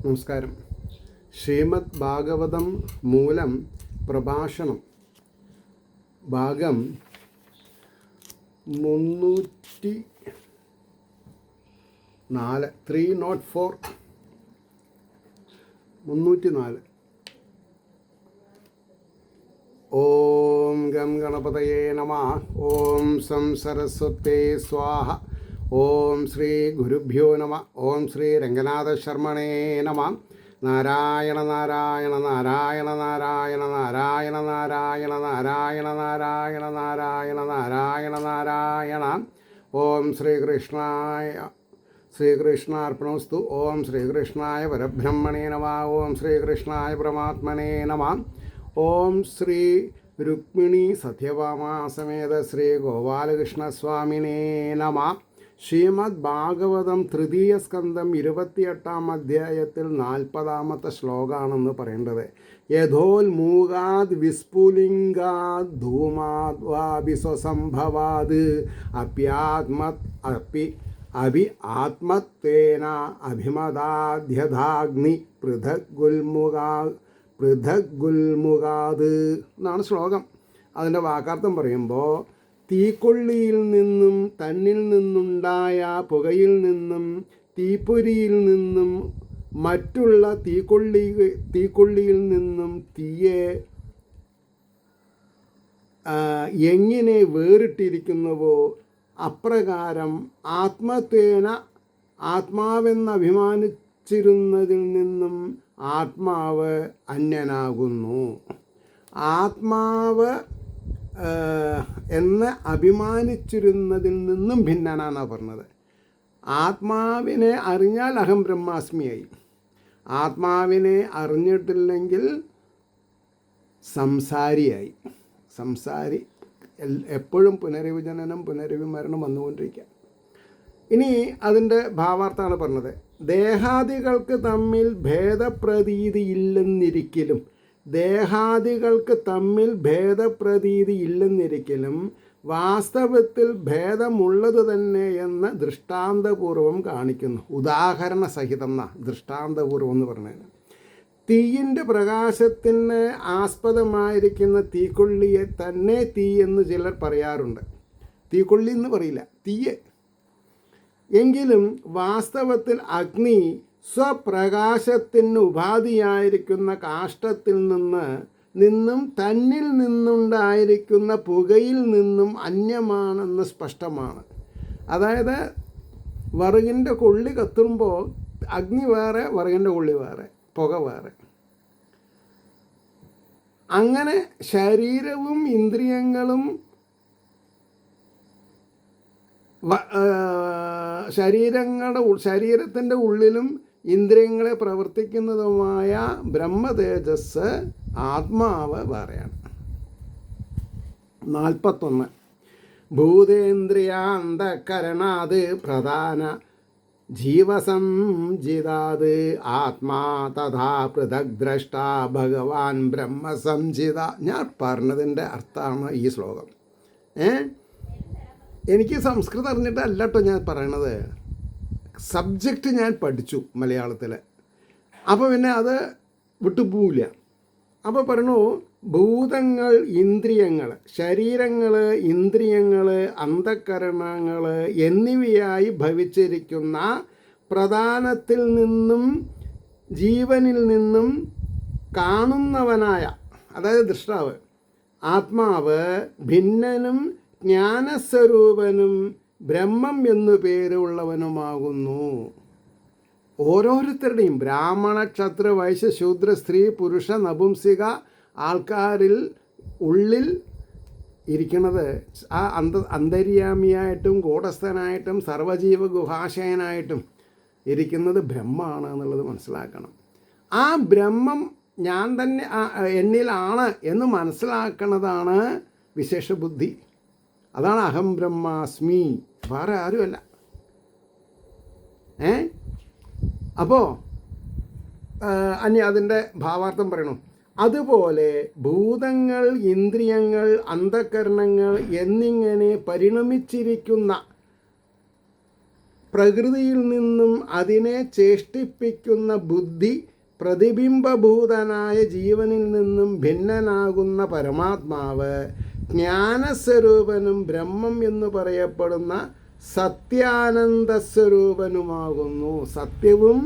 നമസ്കാരം. ശ്രീമദ് ഭാഗവതം മൂലം പ്രഭാഷണം ഭാഗം 304. ഓം ഗം ഗണപതയേ നമഃ. ഓം സം സരസ്വതേ സ്വാഹ. ഓം ശ്രീ ഗുരുഭ്യോ നമ. ഓം ശ്രീ രംഗനാഥ ശർമ്മണേ നമ. നാരായണ നാരായണ നാരായണ നാരായണ നാരായണ നാരായണ നാരായണ നാരായണ നാരായണ നാരായണ നാരായണ. ഓം ശ്രീകൃഷ്ണാർപ്പണമസ്തു. ഓം ശ്രീകൃഷ്ണായ പരബ്രഹ്മണേ നമ. ഓം ശ്രീകൃഷ്ണായ പരമാത്മനേ നമ. ഓം ശ്രീ രുക്മിണി സത്യഭാമാ സമേത ശ്രീ ഗോപാലകൃഷ്ണസ്വാമിനേ നമ. ശ്രീമദ് ഭാഗവതം തൃതീയ സ്കന്ധം 28-ാം അധ്യായത്തിൽ 40-ാമത്തെ ശ്ലോകമാണെന്ന് പറയേണ്ടത്. യഥോൽമൂകാദ് വിസ്ഫുലിംഗാദ് ധൂമാദ് വാഭിസ്വസംഭവാദ് അഭി ആത്മത്വേന അഭിമതാധ്യധാഗ്നി പൃഥഗുൽമുഖാദ് എന്നാണ് ശ്ലോകം. അതിൻ്റെ വാക്കാർത്ഥം പറയുമ്പോൾ, തീക്കൊള്ളിയിൽ നിന്നും തന്നിൽ നിന്നുണ്ടായ പുകയിൽ നിന്നും തീപ്പൊരിയിൽ നിന്നും മറ്റുള്ള തീക്കൊള്ളിയിൽ നിന്നും തീയെ എങ്ങനെ വേറിട്ടിരിക്കുന്നുവോ അപ്രകാരം ആത്മാവെന്നഭിമാനിച്ചിരുന്നതിൽ നിന്നും ആത്മാവ് അന്യനാകുന്നു. ആത്മാവ് എന്ന് അഭിമാനിച്ചിരുന്നതിൽ നിന്നും ഭിന്നനാണെന്നാണ് പറഞ്ഞത്. ആത്മാവിനെ അറിഞ്ഞാൽ അഹം ബ്രഹ്മാസ്മിയായി. ആത്മാവിനെ അറിഞ്ഞിട്ടില്ലെങ്കിൽ സംസാരി എപ്പോഴും പുനരവിജനനം പുനരവിമരണം വന്നുകൊണ്ടിരിക്കുക. ഇനി അതിൻ്റെ ഭാവാർത്ഥമാണ് പറഞ്ഞത്. ദേഹാദികൾക്ക് തമ്മിൽ ഭേദപ്രതീതി ഇല്ലെന്നിരിക്കലും വാസ്തവത്തിൽ ഭേദമുള്ളത് തന്നെ എന്ന് ദൃഷ്ടാന്തപൂർവം കാണിക്കുന്നു. ഉദാഹരണ സഹിതം ദൃഷ്ടാന്തപൂർവം എന്ന് പറഞ്ഞതിന്, തീയിൻ്റെ പ്രകാശത്തിന് ആസ്പദമായിരിക്കുന്ന തീക്കൊള്ളിയെ തന്നെ തീ എന്ന് ചിലർ പറയാറുണ്ട്. തീക്കൊള്ളി എന്ന് പറയില്ല, തീയെ. എങ്കിലും വാസ്തവത്തിൽ അഗ്നി സ്വപ്രകാശത്തിന് ഉപാധിയായിരിക്കുന്ന കാഷ്ടത്തിൽ നിന്നും തന്നിൽ നിന്നുണ്ടായിരിക്കുന്ന പുകയിൽ നിന്നും അന്യമാണെന്ന് സ്പഷ്ടമാണ്. അതായത് വിറകിൻ്റെ കൊള്ളി കത്തുമ്പോൾ അഗ്നി വേറെ, വിറകിൻ്റെ കൊള്ളി വേറെ, പുക വേറെ. അങ്ങനെ ശരീരവും ഇന്ദ്രിയങ്ങളും ശരീരത്തിൻ്റെ ഉള്ളിലും ഇന്ദ്രിയങ്ങളെ പ്രവർത്തിക്കുന്നതുമായ ബ്രഹ്മതേജസ് ആത്മാവ് വേറെയാണ്. 41. ഭൂതേന്ദ്രിയാന്തകരണാത് പ്രധാന ജീവസംജിതാത് ആത്മാ തഥാ പൃഥക് ദ്രഷ്ട ഭഗവാൻ ബ്രഹ്മസംജിത. ഞാൻ പറഞ്ഞതിൻ്റെ അർത്ഥമാണ് ഈ ശ്ലോകം. എനിക്ക് സംസ്കൃതം അറിഞ്ഞിട്ടല്ല കേട്ടോ ഞാൻ പറയണത്. സബ്ജക്റ്റ് ഞാൻ പഠിച്ചു മലയാളത്തിൽ. അപ്പോൾ പിന്നെ അത് വിട്ടുപോവില്ല. അപ്പോൾ പറഞ്ഞു, ഭൂതങ്ങൾ, ഇന്ദ്രിയങ്ങൾ, ശരീരങ്ങൾ, ഇന്ദ്രിയങ്ങൾ, അന്ധകരണങ്ങൾ എന്നിവയായി ഭവിച്ചിരിക്കുന്ന പ്രധാനത്തിൽ നിന്നും ജീവനിൽ നിന്നും കാണുന്നവനായ, അതായത് ദൃഷ്ടാവ് ആത്മാവ് ഭിന്നനും ജ്ഞാനസ്വരൂപനും ബ്രഹ്മം എന്നു പേരുള്ളവനുമാകുന്നു. ഓരോരുത്തരുടെയും ബ്രാഹ്മണ, ക്ഷത്ര, വൈശ്യ, ശൂദ്ര, സ്ത്രീ, പുരുഷ, നപുംസിക ആൾക്കാരിൽ ഉള്ളിൽ ഇരിക്കുന്നത് ആ അന്തര്യാമിയായിട്ടും ഗൂഢസ്ഥനായിട്ടും സർവജീവ ഗുഹാശയനായിട്ടും ഇരിക്കുന്നത് ബ്രഹ്മമാണ് എന്നുള്ളത് മനസ്സിലാക്കണം. ആ ബ്രഹ്മം ഞാൻ തന്നെ എന്നിലാണ് എന്ന് മനസ്സിലാക്കുന്നതാണ് വിശേഷബുദ്ധി. അതാണ് അഹം ബ്രഹ്മാസ്മി, വേറെ ആരുമല്ല. അപ്പോൾ അതിൻ്റെ ഭാവാർത്ഥം പറയണം. അതുപോലെ ഭൂതങ്ങൾ, ഇന്ദ്രിയങ്ങൾ, അന്ധകരണങ്ങൾ എന്നിങ്ങനെ പരിണമിച്ചിരിക്കുന്ന പ്രകൃതിയിൽ നിന്നും അതിനെ ചേഷ്ടിപ്പിക്കുന്ന ബുദ്ധി, പ്രതിബിംബഭൂതനായ ജീവനിൽ നിന്നും ഭിന്നനാകുന്ന പരമാത്മാവ്, ജ്ഞാനസ്വരൂപനും ബ്രഹ്മം എന്ന് പറയപ്പെടുന്ന സത്യാനന്ദസ്വരൂപനുമാകുന്നു. സത്യവും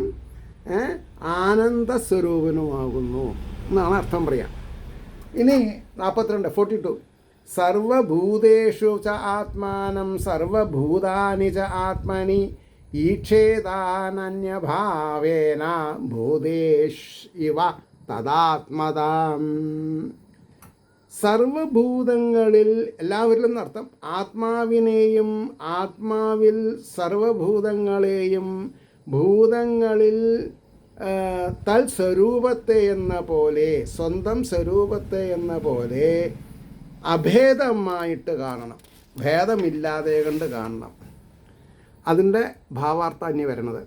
ആനന്ദസ്വരൂപനുമാകുന്നു എന്നാണ് അർത്ഥം പറയാം. ഇനി 42 സർവഭൂതേഷു ച ആത്മാനം സർവഭൂതാനി ച ആത്മനി ഈക്ഷേതാനന്യഭാവേന ഭൂതേഷ് ഇവ തദാത്മതാം. സർവഭൂതങ്ങളിൽ, എല്ലാവരിലും എന്നർത്ഥം, ആത്മാവിനെയും ആത്മാവിൽ സർവഭൂതങ്ങളെയും ഭൂതങ്ങളിൽ തൽസ്വരൂപത്തെ എന്ന പോലെ, സ്വന്തം സ്വരൂപത്തെ എന്ന പോലെ അഭേദമായിട്ട് കാണണം, ഭേദമില്ലാതെ കണ്ട് കാണണം. അതിൻ്റെ ഭാവാർത്ഥം ഇനി വരുന്നത്,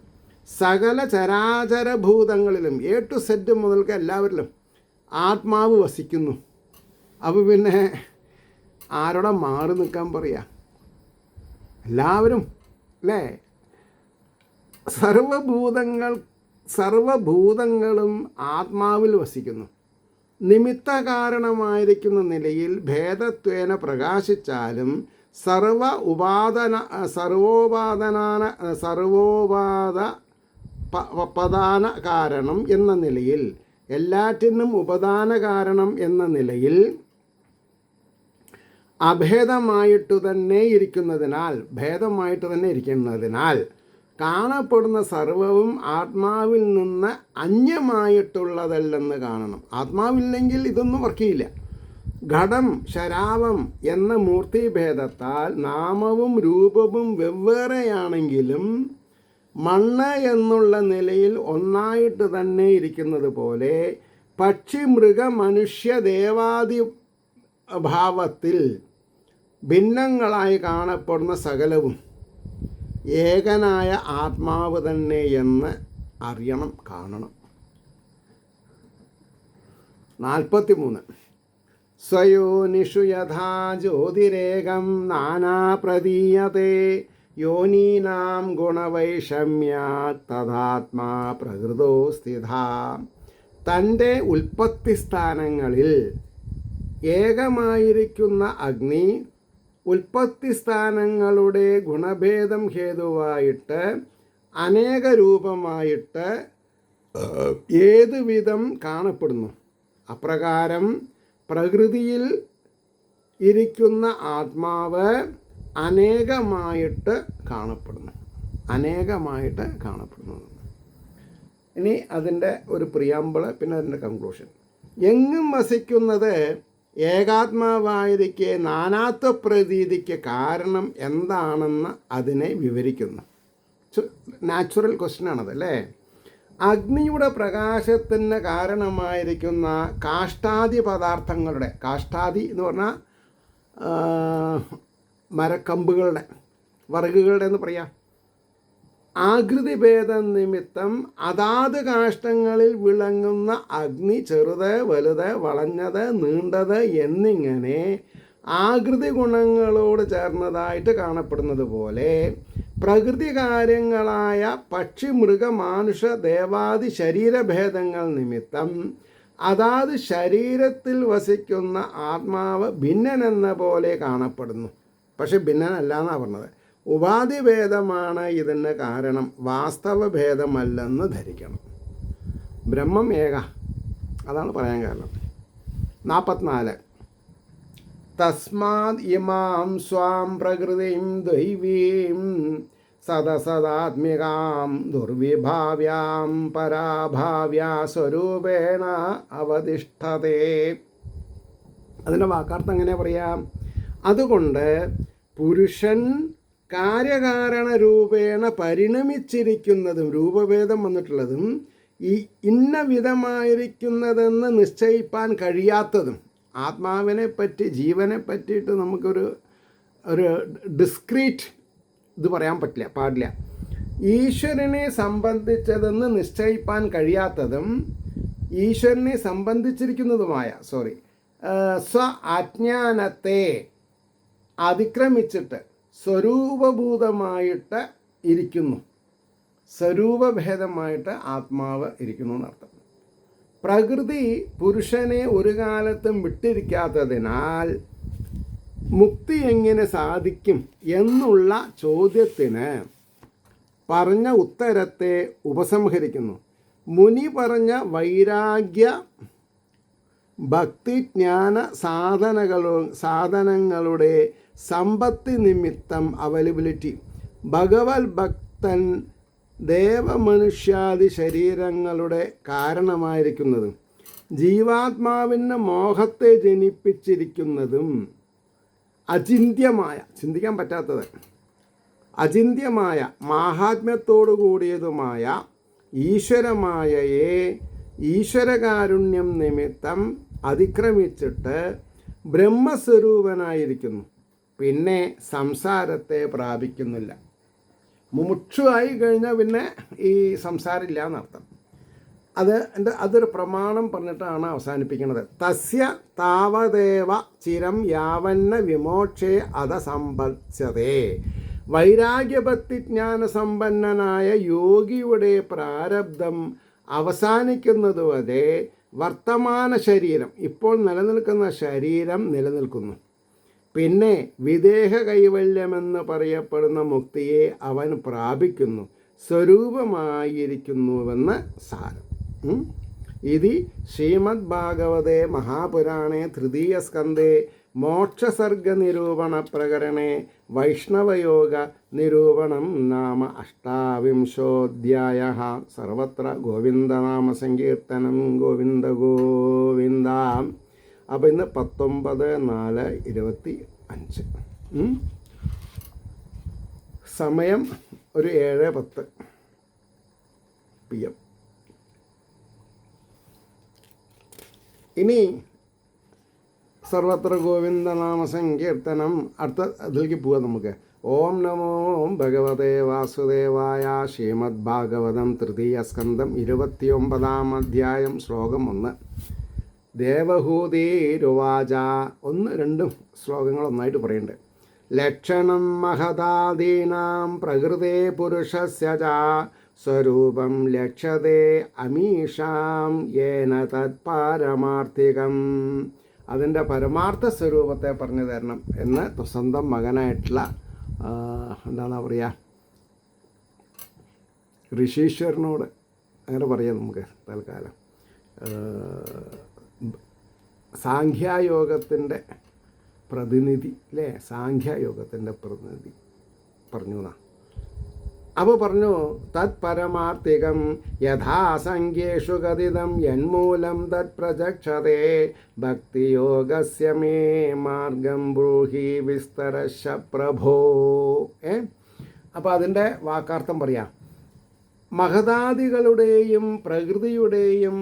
സകല ചരാചരഭൂതങ്ങളിലും A to Z മുതൽക്ക് എല്ലാവരിലും ആത്മാവ് വസിക്കുന്നു. അപ്പോൾ പിന്നെ ആരോടെ മാറി നിൽക്കാൻ പറയാ? എല്ലാവരും അല്ലേ? സർവഭൂതങ്ങളും ആത്മാവിൽ വസിക്കുന്നു. നിമിത്ത കാരണമായിരിക്കുന്ന നിലയിൽ ഭേദത്വേന പ്രകാശിച്ചാലും സർവോപാദാന കാരണം എന്ന നിലയിൽ, എല്ലാറ്റിനും ഉപദാന കാരണം എന്ന നിലയിൽ ഭേദമായിട്ട് തന്നെ ഇരിക്കുന്നതിനാൽ കാണപ്പെടുന്ന സർവവും ആത്മാവിൽ നിന്ന് അന്യമായിട്ടുള്ളതല്ലെന്ന് കാണണം. ആത്മാവില്ലെങ്കിൽ ഇതൊന്നും വർക്ക് ചെയ്യില്ല. ഘടം, ശരാവം എന്ന മൂർത്തിഭേദത്താൽ നാമവും രൂപവും വെവ്വേറെയാണെങ്കിലും മണ്ണ് എന്നുള്ള നിലയിൽ ഒന്നായിട്ട് തന്നെ ഇരിക്കുന്നത് പോലെ പക്ഷി, മൃഗ, മനുഷ്യ, ദേവാദി ഭാവത്തിൽ ഭിന്നങ്ങളായി കാണപ്പെടുന്ന സകലവും ഏകനായ ആത്മാവ് തന്നെ എന്ന് അറിയണം, കാണണം. 43 സ്വയോനിഷു യഥാ ജ്യോതിരേകം നാനാ പ്രതീയതേ യോനീനാം ഗുണവൈഷമ്യാത് തഥാത്മാ പ്രകൃതോ സ്ഥിത. തൻ്റെ ഉൽപ്പത്തി സ്ഥാനങ്ങളിൽ ഏകമായിരിക്കുന്ന അഗ്നി ഉൽപ്പത്തി സ്ഥാനങ്ങളുടെ ഗുണഭേദം ഹേതുവായിട്ട് അനേക രൂപമായിട്ട് ഏതുവിധം കാണപ്പെടുന്നു. അപ്രകാരം പ്രകൃതിയിൽ ഇരിക്കുന്ന ആത്മാവ് അനേകമായിട്ട് കാണപ്പെടുന്നു. ഇനി അതിൻ്റെ ഒരു പ്രിയാമ്പിള്, പിന്നെ അതിൻ്റെ കൺക്ലൂഷൻ. എങ്ങും വസിക്കുന്നത് ഏകാത്മാവായിരിക്കെ നാനാത്വ പ്രതീതിക്ക് കാരണം എന്താണെന്ന് അതിനെ വിവരിക്കുന്നു. നാച്ചുറൽ ക്വസ്റ്റ്യനാണത് അല്ലേ? അഗ്നിയുടെ പ്രകാശത്തിന് കാരണമായിരിക്കുന്ന കാഷ്ടാദി പദാർത്ഥങ്ങളുടെ, കാഷ്ടാദി എന്ന് പറഞ്ഞാൽ മരക്കമ്പുകളുടെ, വറുകുകളുടെ എന്ന് പറയാം, ആകൃതി ഭേദം നിമിത്തം അതാത് കാഷ്ടങ്ങളിൽ വിളങ്ങുന്ന അഗ്നി ചെറുത്, വലുത്, വളഞ്ഞത്, നീണ്ടത് എന്നിങ്ങനെ ആകൃതി ഗുണങ്ങളോട് ചേർന്നതായിട്ട് കാണപ്പെടുന്നത് പോലെ പ്രകൃതി കാര്യങ്ങളായ പക്ഷി, മൃഗ, മാനുഷ, ദേവാദി ശരീരഭേദങ്ങൾ നിമിത്തം അതാത് ശരീരത്തിൽ വസിക്കുന്ന ആത്മാവ് ഭിന്നനെന്ന പോലെ കാണപ്പെടുന്നു. പക്ഷെ ഭിന്നനല്ല എന്നാണ് പറഞ്ഞത്. ഉപാധിഭേദമാണ് ഇതിന് കാരണം, വാസ്തവഭേദമല്ലെന്ന് ധരിക്കണം. ബ്രഹ്മം ഏക, അതാണ് പറയാൻ കാരണം. 44 തസ്മാദ് ഇമാം സ്വാം പ്രകൃതിം ദൈവീം സദസദാത്മികാം ദുർവിഭാവ്യാം പരാഭാവ്യാ സ്വരൂപേണ അവതിഷ്ഠതേ. അതിൻ്റെ വാക്കാർത്ഥം എങ്ങനെ പറയാം? അതുകൊണ്ട് പുരുഷൻ കാര്യകാരണ രൂപേണ പരിണമിച്ചിരിക്കുന്നതും രൂപഭേദം വന്നിട്ടുള്ളതും ഈ ഇന്ന വിധമായിരിക്കുന്നതെന്ന് നിശ്ചയിപ്പാൻ കഴിയാത്തതും, ആത്മാവിനെ പറ്റി, ജീവനെ പറ്റിയിട്ട് നമുക്കൊരു ഡിസ്ക്രീറ്റ് ഇത് പറയാൻ പാടില്ല. ഈശ്വരനെ സംബന്ധിച്ചതെന്ന് നിശ്ചയിപ്പാൻ കഴിയാത്തതും ഈശ്വരനെ സംബന്ധിച്ചിരിക്കുന്നതുമായ സ്വ അജ്ഞാനത്തെ അതിക്രമിച്ചിട്ട് സ്വരൂപഭൂതമായിട്ട് ഇരിക്കുന്നു. സ്വരൂപഭേദമായിട്ട് ആത്മാവ് ഇരിക്കുന്നു എന്നർത്ഥം. പ്രകൃതി പുരുഷനെ ഒരു കാലത്തും വിട്ടിരിക്കാത്തതിനാൽ മുക്തി എങ്ങനെ സാധിക്കും എന്നുള്ള ചോദ്യത്തിന് പറഞ്ഞ ഉത്തരത്തെ ഉപസംഹരിക്കുന്നു. മുനി പറഞ്ഞ വൈരാഗ്യ ഭക്തിജ്ഞാന സാധനങ്ങളുടെ സമ്പത്തി നിമിത്തം അവൈലബിലിറ്റി ഭഗവത് ഭക്തൻ ദേവമനുഷ്യാദി ശരീരങ്ങളുടെ കാരണമായിരിക്കുന്നതും ജീവാത്മാവിന് മോഹത്തെ ജനിപ്പിച്ചിരിക്കുന്നതും അചിന്ത്യമായ, ചിന്തിക്കാൻ പറ്റാത്തത്, അചിന്ത്യമായ മാഹാത്മ്യത്തോടു കൂടിയതുമായ ഈശ്വരമായയെ ഈശ്വരകാരുണ്യം നിമിത്തം അതിക്രമിച്ചിട്ട് ബ്രഹ്മസ്വരൂപനായിരിക്കുന്നു. പിന്നെ സംസാരത്തെ പ്രാപിക്കുന്നില്ല. മുമുക്ഷുവായി കഴിഞ്ഞാൽ പിന്നെ ഈ സംസാരമില്ല എന്നർത്ഥം. അതൊരു പ്രമാണം പറഞ്ഞിട്ടാണ് അവസാനിപ്പിക്കുന്നത്. തസ്യ താവദേവ ചിരം യാവന്ന വിമോക്ഷേ അധസമ്പത്സ്യതേ. വൈരാഗ്യഭക്തിജ്ഞാന സമ്പന്നനായ യോഗിയുടെ പ്രാരബ്ധം അവസാനിക്കുന്നതുവരെ വർത്തമാന ശരീരം, ഇപ്പോൾ നിലനിൽക്കുന്ന ശരീരം നിലനിൽക്കുന്നു. പിന്നെ വിദേഹ കൈവല്യമെന്ന് പറയപ്പെടുന്ന മുക്തിയെ അവൻ പ്രാപിക്കുന്നു, സ്വരൂപമായിരിക്കുന്നുവെന്ന് സാരം. ഇതി ശ്രീമദ് ഭാഗവതേ മഹാപുരാണേ തൃതീയ സ്കന്ധേ മോക്ഷസർഗനിരൂപണ പ്രകരണേ വൈഷ്ണവയോഗ നിരൂപണം നാമ അഷ്ടാവിംശോധ്യായഃ. സർവത്ര ഗോവിന്ദനാമ സങ്കീർത്തനം. ഗോവിന്ദ ഗോവിന്ദ. അപ്പോൾ ഇന്ന് 19/4/25. സമയം ഒരു 7:10 PM. ഇനി സർവത്ര ഗോവിന്ദനാമ സങ്കീർത്തനം അടുത്ത അതിലേക്ക് പോവാം നമുക്ക്. ഓം നമോ ഭഗവതേ വാസുദേവായ. ശ്രീമദ് ഭാഗവതം തൃതീയ സ്കന്ധം 29-ാം അധ്യായം ശ്ലോകം 1. ദേവഹൂതിരുവാച. 1-2 ശ്ലോകങ്ങൾ ഒന്നായിട്ട് പറയുന്നുണ്ട്. ലക്ഷണം മഹദാദീനാം പ്രകൃതേ പുരുഷസ്യ ച സ്വരൂപം ലക്ഷ്യതേ അമീഷാം യേന തത് പാരമാർത്ഥികം. അതിൻ്റെ പരമാർത്ഥ സ്വരൂപത്തെ പറഞ്ഞു തരണം എന്ന് സ്വന്തം മകനായിട്ടുള്ള എന്താണ് പറയുക, ഋഷീശ്വരനോട് അങ്ങനെ പറയാം നമുക്ക് തൽക്കാലം. സാഖ്യായോഗത്തിൻ്റെ പ്രതിനിധി അല്ലേ, സാഖ്യായോഗത്തിൻ്റെ പ്രതിനിധി പറഞ്ഞു എന്നാ. അപ്പോൾ പറഞ്ഞു തത് പരമാർത്ഥികം യഥാസംഖ്യേഷു കഥിതം യന്മൂലം തത് പ്രചക്ഷതേ ഭക്തിയോഗസ്യ മേ മാർഗം ബ്രൂഹി വിസ്തരശ പ്രഭോ. അപ്പോൾ അതിൻ്റെ വാക്കാർത്ഥം പറയാം. മഹതാദികളുടെയും പ്രകൃതിയുടെയും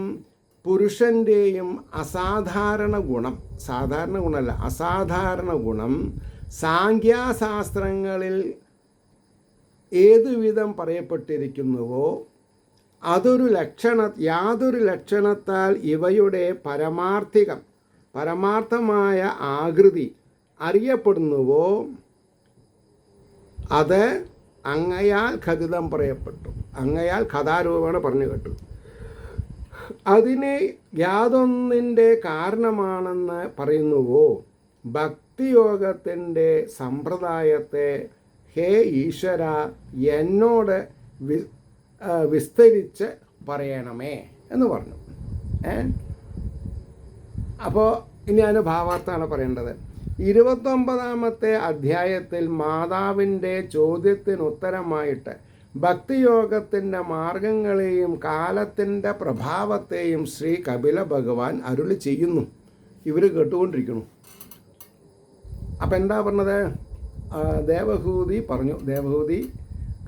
പുരുഷൻ്റെയും അസാധാരണ ഗുണം, സാധാരണ ഗുണമല്ല അസാധാരണ ഗുണം സാഖ്യാശാസ്ത്രങ്ങളിൽ ഏതുവിധം പറയപ്പെട്ടിരിക്കുന്നുവോ യാതൊരു ലക്ഷണത്താൽ ഇവയുടെ പരമാർത്ഥമായ ആകൃതി അറിയപ്പെടുന്നുവോ അത് അങ്ങയാൽ ഖചിതം പറയപ്പെട്ടു, അങ്ങയാൽ കഥാരൂപേണ പറഞ്ഞു കേട്ടു. അതിനെ യാതൊന്നിൻ്റെ കാരണമാണെന്ന് പറയുന്നുവോ ഭക്തിയോഗത്തിൻ്റെ സമ്പ്രദായത്തെ ഹേ ഈശ്വര എന്നോട് വിസ്തരിച്ച് പറയണമേ എന്ന് പറഞ്ഞു. അപ്പോൾ ഇനി അതിന് ഭാവാർത്ഥമാണ് പറയേണ്ടത്. 29-ാമത്തെ അധ്യായത്തിൽ മാതാവിൻ്റെ ചോദ്യത്തിന് ഉത്തരമായിട്ട് ഭക്തിയോഗത്തിൻ്റെ മാർഗങ്ങളെയും കാലത്തിൻ്റെ പ്രഭാവത്തെയും ശ്രീ കപില ഭഗവാൻ അരുളി ചെയ്യുന്നു. ഇവർ കേട്ടുകൊണ്ടിരിക്കുന്നു. അപ്പം എന്താ പറഞ്ഞത്? ദേവഹൂതി പറഞ്ഞു. ദേവഹൂതി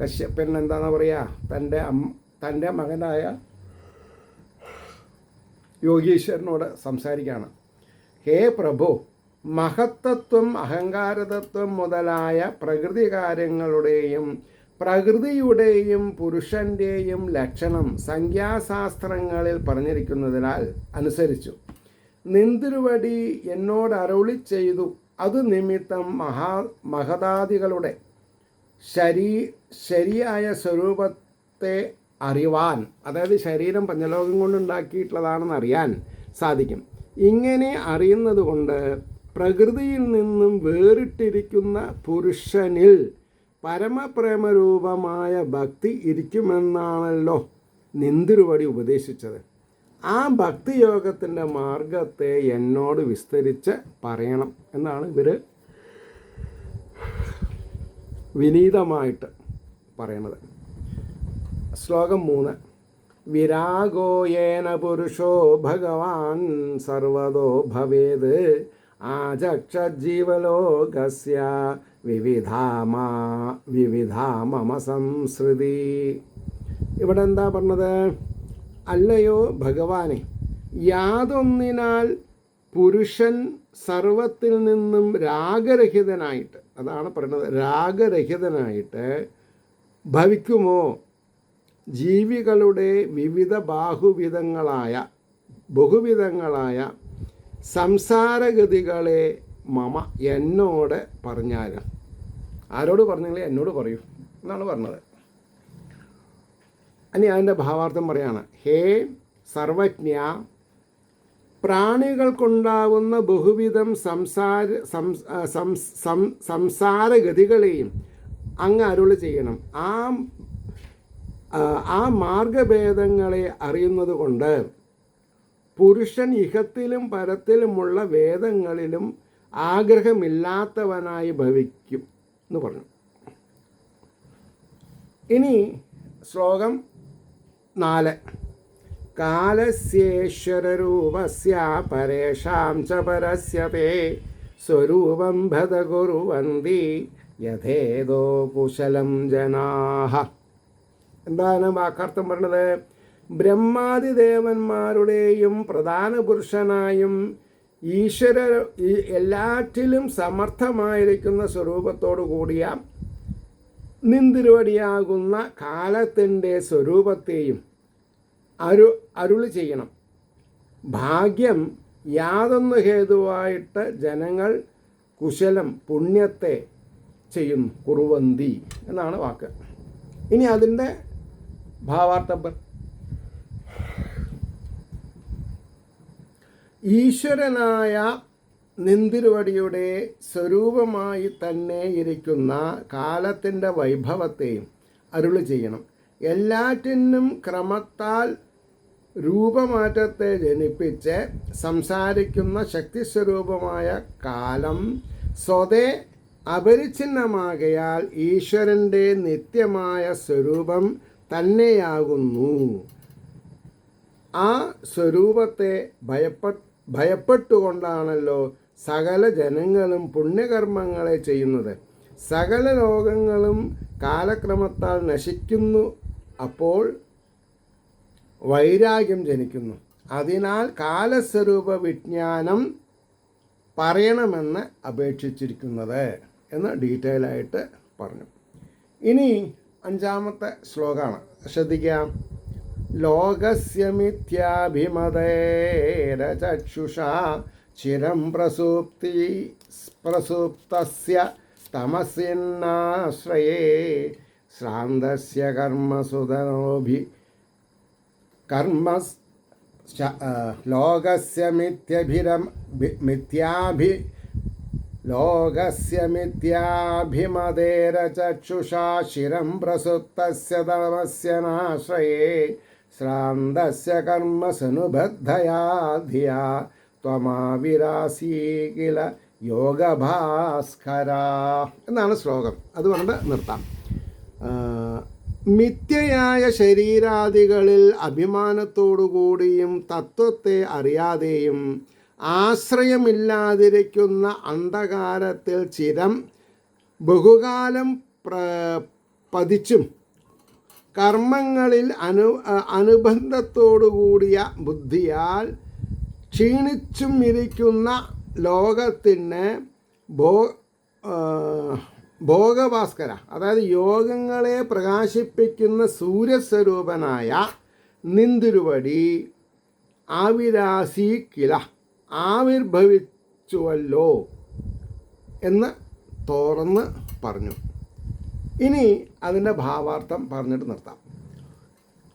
കശ്യപ്പൻ എന്താണെന്ന് പറയുക, തൻ്റെ മകനായ യോഗീശ്വരനോട് സംസാരിക്കുകയാണ്. ഹേ പ്രഭു, മഹത്തത്വം അഹങ്കാരതത്വം മുതലായ പ്രകൃതി കാര്യങ്ങളുടെയും പ്രകൃതിയുടെയും പുരുഷൻ്റെയും ലക്ഷണം സംഖ്യാശാസ്ത്രങ്ങളിൽ പറഞ്ഞിരിക്കുന്നതിനാൽ അനുസരിച്ചു നിന്തിരുവടി എന്നോട് അരുളി ചെയ്തു. അത് നിമിത്തം മഹതാദികളുടെ ശരിയായ സ്വരൂപത്തെ അറിവാൻ, അതായത് ശരീരം പഞ്ചലോകം കൊണ്ടുണ്ടാക്കിയിട്ടുള്ളതാണെന്ന് അറിയാൻ സാധിക്കും. ഇങ്ങനെ അറിയുന്നത് കൊണ്ട് പ്രകൃതിയിൽ നിന്നും വേറിട്ടിരിക്കുന്ന പുരുഷനിൽ പരമപ്രേമരൂപമായ ഭക്തി ഇരിക്കുമെന്നാണല്ലോ നിന്തിരുവടി ഉപദേശിച്ചത്. ആ ഭക്തിയോഗത്തിൻ്റെ മാർഗത്തെ എന്നോട് വിസ്തരിച്ച് പറയണം എന്നാണ് ഇവർ വിനീതമായിട്ട് പറയണത്. ശ്ലോകം 3. വിരാഗോയേന പുരുഷോ ഭഗവാൻ സർവതോ ഭവേത് ആചക്ഷജീവലോകസ്യ വിവിധാമമ സംസൃതി. ഇവിടെ എന്താ പറഞ്ഞത്? അല്ലയോ ഭഗവാനെ, യാതൊന്നിനാൽ പുരുഷൻ സർവത്തിൽ നിന്നും രാഗരഹിതനായിട്ട്, അതാണ് പറയുന്നത്, രാഗരഹിതനായിട്ട് ഭവിക്കുമോ? ജീവികളുടെ ബഹുവിധങ്ങളായ സംസാരഗതികളെ മമ എന്നോട് പറഞ്ഞാലും. ആരോട് പറഞ്ഞെങ്കിൽ എന്നോട് പറയൂ എന്നാണ് പറഞ്ഞത്. ഇനി അതിൻ്റെ ഭാവാർത്ഥം പറയാണ്. ഹേ സർവജ്ഞ, പ്രാണികൾക്കുണ്ടാവുന്ന ബഹുവിധം സംസാരഗതികളെയും അങ്ങ് അരുളി ചെയ്യണം. ആ മാർഗഭേദങ്ങളെ അറിയുന്നത് കൊണ്ട് പുരുഷൻ ഇഹത്തിലും പരത്തിലുമുള്ള വേദങ്ങളിലും ആഗ്രഹമില്ലാത്തവനായി ഭവിക്കും എന്ന് പറഞ്ഞു. ഇനി ശ്ലോകം 4. കാലസ്യേശ്വരരൂപസ്യ പരേഷാം ച പരസ്യ തേ സ്വരൂപം ഭദകുർവന്തി യഥേതോ കുശലം ജനാഃ. എന്താണ് വാക്കാർത്ഥം പറഞ്ഞത്? ബ്രഹ്മാദിദേവന്മാരുടെയും പ്രധാന പുരുഷനായും എല്ലാറ്റിലും സമർത്ഥമായിരിക്കുന്ന സ്വരൂപത്തോടു കൂടിയ നിന്തിരുവടിയാകുന്ന കാലത്തിൻ്റെ സ്വരൂപത്തെയും അരുളി ചെയ്യണം. ഭാഗ്യം യാതൊന്നു ഹേതുവായിട്ട് ജനങ്ങൾ കുശലം പുണ്യത്തെ ചെയ്യുന്നു. കുറുവന്തി എന്നാണ് വാക്ക്. ഇനി അതിൻ്റെ ഭാവാർത്ഥം. ഈശ്വരനായ നിന്തിരുവടിയുടെ സ്വരൂപമായി തന്നെ ഇരിക്കുന്ന കാലത്തിൻ്റെ വൈഭവത്തെയും അരുളി ചെയ്യണം. എല്ലാറ്റിനും ക്രമത്താൽ രൂപമാറ്റത്തെ ജനിപ്പിച്ച് സംസാരിക്കുന്ന ശക്തിസ്വരൂപമായ കാലം സ്വതേ അപരിച്ഛിന്നമാകയാൽ ഈശ്വരൻ്റെ നിത്യമായ സ്വരൂപം തന്നെയാകുന്നു. ആ സ്വരൂപത്തെ ഭയപ്പെട്ടുകൊണ്ടാണല്ലോ സകല ജനങ്ങളും പുണ്യകർമ്മങ്ങളെ ചെയ്യുന്നത്. സകല ലോകങ്ങളും കാലക്രമത്താൽ നശിക്കുന്നു. അപ്പോൾ വൈരാഗ്യം ജനിക്കുന്നു. അതിനാൽ കാലസ്വരൂപ വിജ്ഞാനം പറയണമെന്ന് അപേക്ഷിച്ചിരിക്കുന്നത് എന്ന് ഡീറ്റെയിൽ ആയിട്ട് പറഞ്ഞു. ഇനി 5-ാമത്തെ ശ്ലോകമാണ്, ശ്രദ്ധിക്കാം. ലോകസ്യ മിഥ്യാഭിമതേരചക്ഷുഷാ ചിരം പ്രസുപ്തസ്യ തമസിന്നാശ്രയേ ശ്രാന്തസ്യ ലോകസ്യ മിഥ്യാഭിമതേരചക്ഷുഷാ ചിരം പ്രസുപ്തസ്യ തമസ്യ നാശ്രയേ ശ്രാന്തസ്യ കർമ്മസനുബദ്ധയാ ധിയാ ത്വമാവിരാസീ കില യോഗഭാസ്കര എന്നാണ് ശ്ലോകം. അത് പറഞ്ഞ് നിർത്താം. മിഥ്യയായ ശരീരാദികളിൽ അഭിമാനത്തോടുകൂടിയും തത്വത്തെ അറിയാതെയും ആശ്രയമില്ലാതിരിക്കുന്ന അന്ധകാരത്തിൽ ചിരം ബഹുകാലം പതിച്ചും കർമ്മങ്ങളിൽ അനുബന്ധത്തോടുകൂടിയ ബുദ്ധിയാൽ ക്ഷീണിച്ചും ഇരിക്കുന്ന ലോകത്തിന് ഭോഗഭാസ്കര, അതായത് യോഗങ്ങളെ പ്രകാശിപ്പിക്കുന്ന സൂര്യസ്വരൂപനായ നിന്തിരുവടി ആവിരാസി കില, ആവിർഭവിച്ചുവല്ലോ എന്ന് തുറന്ന് പറഞ്ഞു. ഇനി അതിൻ്റെ ഭാവാർത്ഥം പറഞ്ഞിട്ട് നിർത്താം.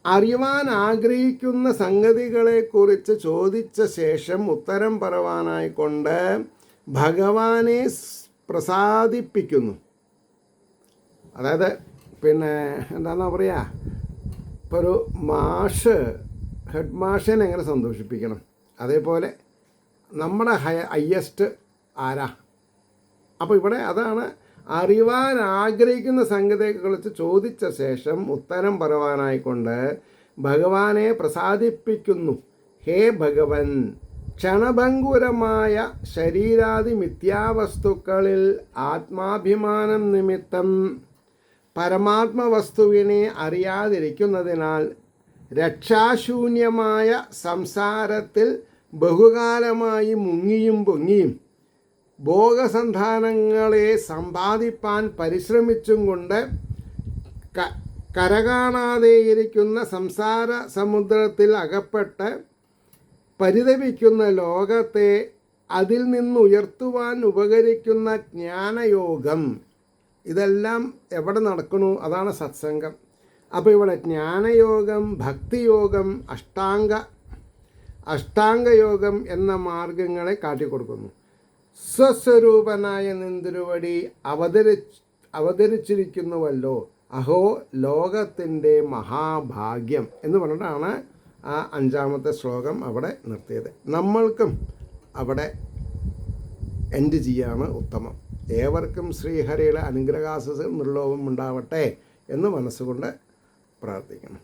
അറിയുവാൻ ആഗ്രഹിക്കുന്ന സംഗതികളെക്കുറിച്ച് ചോദിച്ച ശേഷം ഉത്തരം പറയുവാനായിക്കൊണ്ട് ഭഗവാനെ പ്രസാദിപ്പിക്കുന്നു. അതായത് എന്താണെന്നാ പറയുക, ഇപ്പോൾ ഒരു ഹെഡ് മാഷിനെ എങ്ങനെ സന്തോഷിപ്പിക്കണം, അതേപോലെ നമ്മുടെ ഹയ്യസ്റ്റ് ആരാ. അപ്പോൾ ഇവിടെ അതാണ് അറിയുവാൻ ആഗ്രഹിക്കുന്ന സംഗതികളെക്കുറിച്ച് ചോദിച്ച ശേഷം ഉത്തരം പറയുവാനായിക്കൊണ്ട് ഭഗവാനെ പ്രസാദിപ്പിക്കുന്നു. ഹേ ഭഗവൻ, ക്ഷണഭംഗുരമായ ശരീരാദി മിഥ്യാവസ്തുക്കളിൽ ആത്മാഭിമാനം നിമിത്തം പരമാത്മവസ്തുവിനെ അറിയാതിരിക്കുന്നതിനാൽ രക്ഷാശൂന്യമായ സംസാരത്തിൽ ബഹുകാലമായി മുങ്ങിയും പൊങ്ങിയും ഭോഗസന്ധാനങ്ങളെ സമ്പാദിപ്പാൻ പരിശ്രമിച്ചും കൊണ്ട് കരകാണാതെയിരിക്കുന്ന സംസാര സമുദ്രത്തിൽ അകപ്പെട്ട് പരിതപിക്കുന്ന ലോകത്തെ അതിൽ നിന്നുയർത്തുവാൻ ഉപകരിക്കുന്ന ജ്ഞാനയോഗം, ഇതെല്ലാം എവിടെ നടക്കണു? അതാണ് സത്സംഗം. അപ്പോൾ ഇവിടെ ജ്ഞാനയോഗം, ഭക്തിയോഗം, അഷ്ടാംഗയോഗം എന്ന മാർഗങ്ങളെ കാട്ടിക്കൊടുക്കുന്നു. സ്വസ്വരൂപനായ നിന്തിരുവടി അവതരിച്ചിരിക്കുന്നുവല്ലോ, അഹോ ലോകത്തിൻ്റെ മഹാഭാഗ്യം എന്ന് പറഞ്ഞിട്ടാണ് ആ 5ാമത്തെ ശ്ലോകം അവിടെ നിർത്തിയത്. നമ്മൾക്കും അവിടെ എൻഡ് ചെയ്യാണ് ഉത്തമം. ഏവർക്കും ശ്രീഹരിയുടെ അനുഗ്രഹാശിസ് നിർലോഭം ഉണ്ടാവട്ടെ എന്ന് മനസ്സുകൊണ്ട് പ്രാർത്ഥിക്കണം.